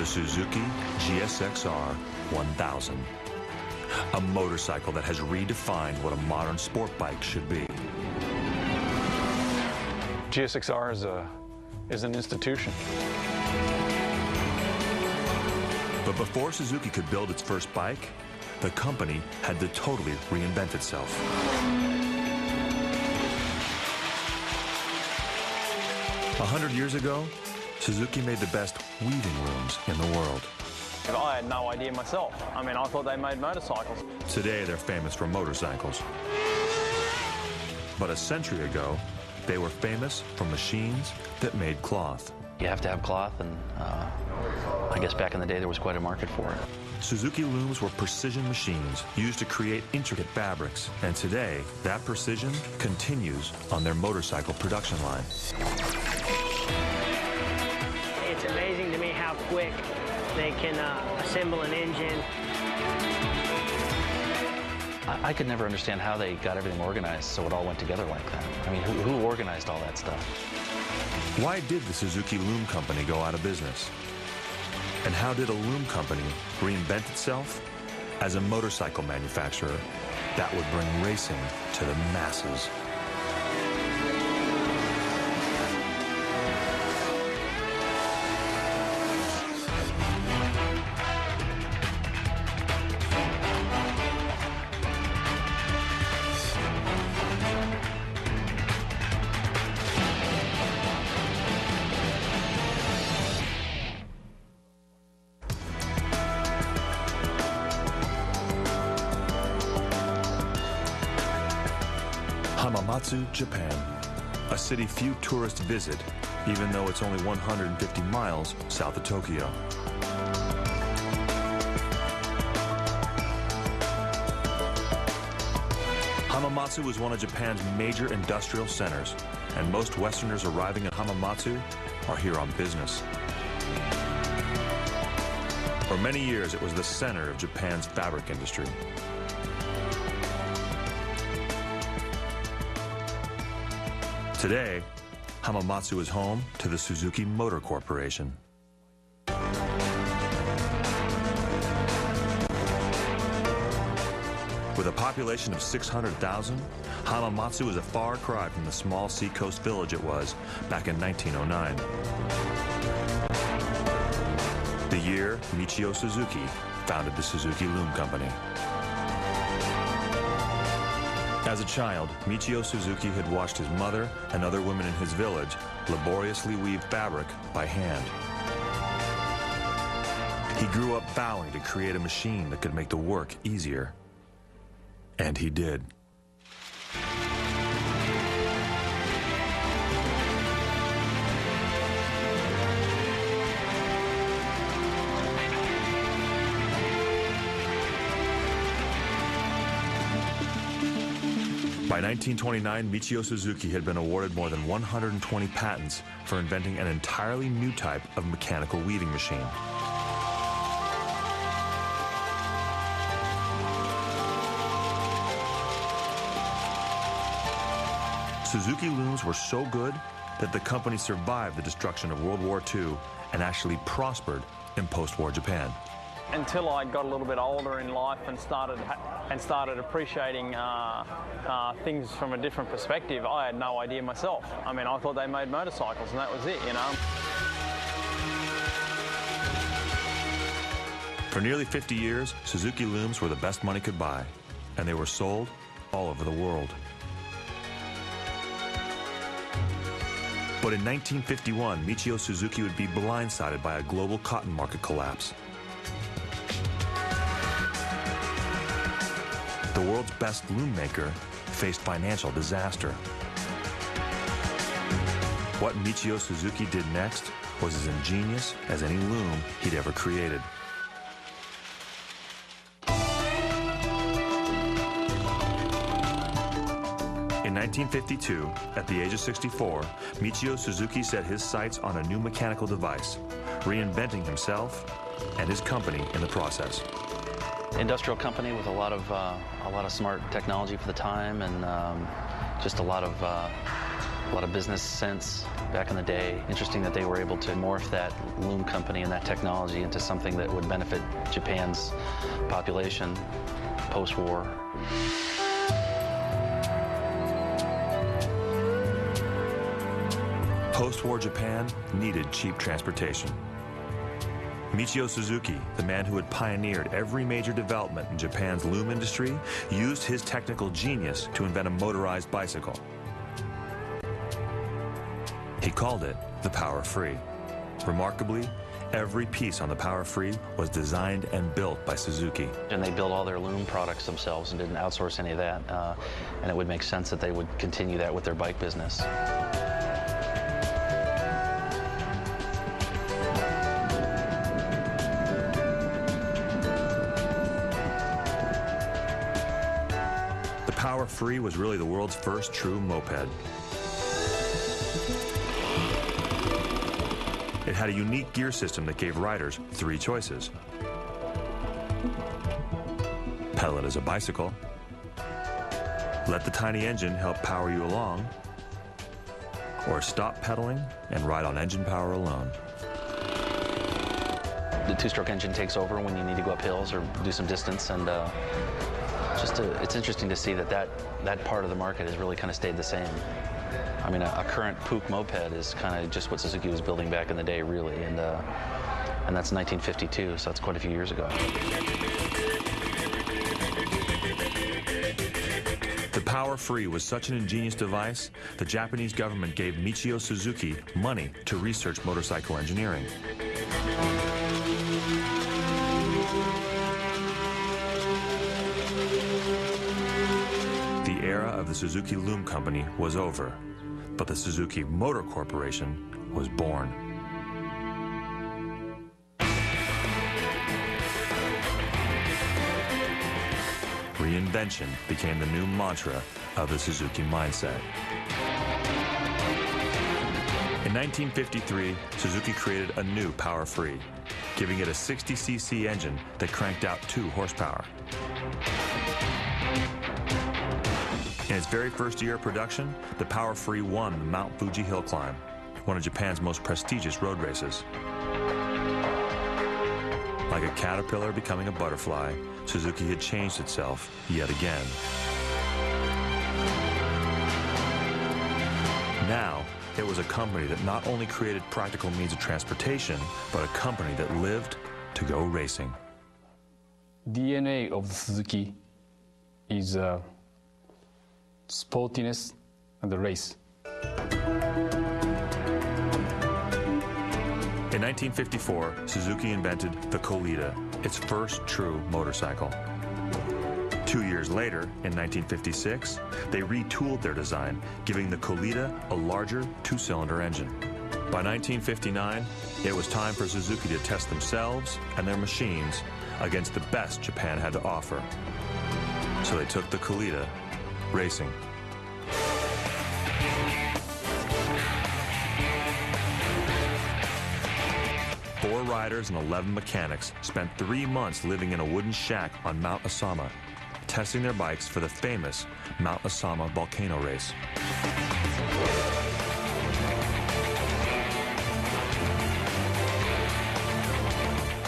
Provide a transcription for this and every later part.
the Suzuki GSXR 1000. A motorcycle that has redefined what a modern sport bike should be. GSXR is an institution. But before Suzuki could build its first bike, the company had to totally reinvent itself. A 100 years ago, Suzuki made the best weaving looms in the world. I had no idea myself. I mean, I thought they made motorcycles. Today, they're famous for motorcycles. But a century ago, they were famous for machines that made cloth. You have to have cloth, and I guess back in the day there was quite a market for it. Suzuki looms were precision machines used to create intricate fabrics, and today that precision continues on their motorcycle production line. It's amazing to me how quick they can assemble an engine. I could never understand how they got everything organized so it all went together like that. I mean, who organized all that stuff? Why did the Suzuki Loom Company go out of business? And how did a loom company reinvent itself as a motorcycle manufacturer that would bring racing to the masses? Hamamatsu, Japan, a city few tourists visit, even though it's only 150 miles south of Tokyo. Hamamatsu is one of Japan's major industrial centers, and most Westerners arriving in Hamamatsu are here on business. For many years, it was the center of Japan's fabric industry. Today, Hamamatsu is home to the Suzuki Motor Corporation. With a population of 600,000, Hamamatsu is a far cry from the small seacoast village it was back in 1909. The year Michio Suzuki founded the Suzuki Loom Company. As a child, Michio Suzuki had watched his mother and other women in his village laboriously weave fabric by hand. He grew up vowing to create a machine that could make the work easier. And he did. By 1929, Michio Suzuki had been awarded more than 120 patents for inventing an entirely new type of mechanical weaving machine. Suzuki looms were so good that the company survived the destruction of World War II and actually prospered in post-war Japan. Until I got a little bit older in life and started appreciating things from a different perspective, I had no idea myself. I mean, I thought they made motorcycles and that was it, you know. For nearly 50 years, Suzuki looms were the best money could buy, and they were sold all over the world. But in 1951, Michio Suzuki would be blindsided by a global cotton market collapse. The world's best loom maker faced financial disaster. What Michio Suzuki did next was as ingenious as any loom he'd ever created. In 1952, at the age of 64, Michio Suzuki set his sights on a new mechanical device, reinventing himself and his company in the process. Industrial company with a lot of smart technology for the time, and just a lot of A lot of business sense back in the day. Interesting that they were able to morph that loom company and that technology into something that would benefit Japan's population post-war. Post-war Japan needed cheap transportation. Michio Suzuki, the man who had pioneered every major development in Japan's loom industry, used his technical genius to invent a motorized bicycle. He called it the Power Free. Remarkably, every piece on the Power Free was designed and built by Suzuki. And they built all their loom products themselves and didn't outsource any of that. And it would make sense that they would continue that with their bike business. The Power Free was really the world's first true moped. It had a unique gear system that gave riders 3 choices. Pedal it as a bicycle, let the tiny engine help power you along, or stop pedaling and ride on engine power alone. The 2-stroke engine takes over when you need to go up hills or do some distance, and it's interesting to see that part of the market has really kind of stayed the same. I mean, a current Puch moped is kind of just what Suzuki was building back in the day, really, and that's 1952, so that's quite a few years ago. The Power Free was such an ingenious device, the Japanese government gave Michio Suzuki money to research motorcycle engineering. The era of the Suzuki Loom Company was over, but the Suzuki Motor Corporation was born. Reinvention became the new mantra of the Suzuki mindset. In 1953, Suzuki created a new Power Free, giving it a 60cc engine that cranked out 2 horsepower. In its very first year of production, the Power Free won the Mount Fuji hill climb, one of Japan's most prestigious road races. Like a caterpillar becoming a butterfly, Suzuki had changed itself yet again. Now, it was a company that not only created practical means of transportation, but a company that lived to go racing. DNA of Suzuki is sportiness and the race. In 1954, Suzuki invented the Kolita, its first true motorcycle. 2 years later, in 1956, they retooled their design, giving the Kolita a larger 2-cylinder engine. By 1959, it was time for Suzuki to test themselves and their machines against the best Japan had to offer. So they took the Kolita racing. Four riders and 11 mechanics spent 3 months living in a wooden shack on Mount Asama, testing their bikes for the famous Mount Asama volcano race.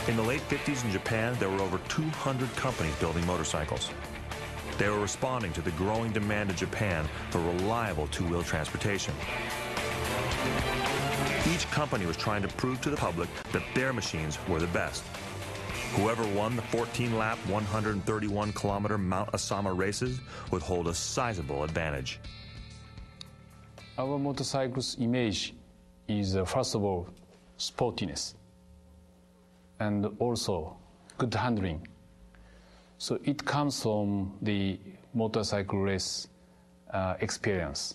In the late 50s in Japan, there were over 200 companies building motorcycles. They were responding to the growing demand in Japan for reliable 2-wheel transportation. Each company was trying to prove to the public that their machines were the best. Whoever won the 14-lap, 131-kilometer Mount Asama races would hold a sizable advantage. Our motorcycle's image is, first of all, sportiness and also good handling. So it comes from the motorcycle race experience.